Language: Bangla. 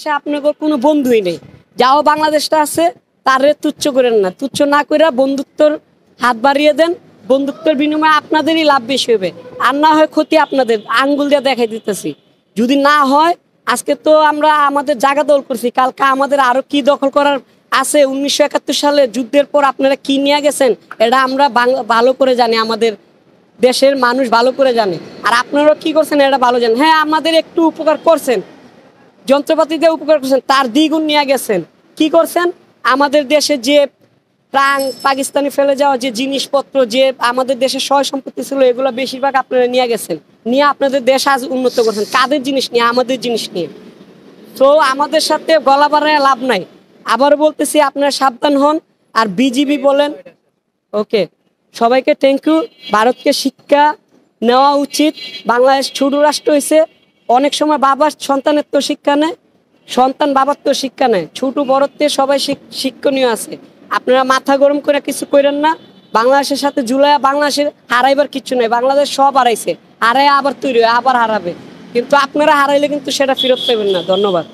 সে আপনার কোনো বন্ধুই নেই। যাও বাংলাদেশটা আছে তারে তুচ্ছ করেন না, তুচ্ছ না করে বন্ধুত্বর হাত বাড়িয়ে দেন। বন্ধুত্বের বিনিময়ে আপনাদেরই লাভ বেশি হবে, আর না হয় ক্ষতি আপনাদের। আঙ্গুল দিয়ে দেখাই দিতেছি, যদি না হয় আজকে তো আমরা আমাদের জায়গা দখল করছি, কালকে আমাদের আরো কি দখল করার আছে। 1971 সালে যুদ্ধের পর আপনারা কি নিয়ে গেছেন এটা আমরা ভালো করে জানি, আমাদের দেশের মানুষ ভালো করে জানে। আর আপনারাও কি করছেন এটা ভালো জানেন। হ্যাঁ, আমাদের একটু উপকার করছেন, যন্ত্রপাতি দিয়ে উপকার করছেন, তার দ্বিগুণ নিয়ে গেছেন। কি করছেন? আমাদের দেশে যে প্রাণ পাকিস্তানি ফেলে যাওয়া যে জিনিসপত্র, যে আমাদের দেশের সয় সম্পত্তি ছিল, এগুলো বেশিরভাগ আপনারা নিয়ে গেছেন, নিয়ে আপনাদের দেশ আজ উন্নত করছেন। কাদের জিনিস নিয়ে? আমাদের জিনিস নিয়ে। তো আমাদের সাথে গলা বাড়ায় লাভ নাই। আবারও বলতেছি, আপনারা সাবধান হন। আর বিজিবি বলেন, ওকে, সবাইকে থ্যাংক ইউ। ভারতকে শিক্ষা নেওয়া উচিত। বাংলাদেশ ছোট রাষ্ট্র হয়েছে, অনেক সময় বাবার সন্তানের তো শিক্ষা নেয়, সন্তান বাবার তো শিক্ষা নেয়। ছোট বড়তে সবাই শিক্ষণীয় আছে। আপনারা মাথা গরম করে কিছু করেন না। বাংলাদেশের সাথে জুলাই, বাংলাদেশের হারাইবার কিছু নেই। বাংলাদেশ সব হারাইছে, হারাই আবার তৈরি হয়, আবার হারাবে। কিন্তু আপনারা হারাইলে কিন্তু সেটা ফেরত পাবেন না। ধন্যবাদ।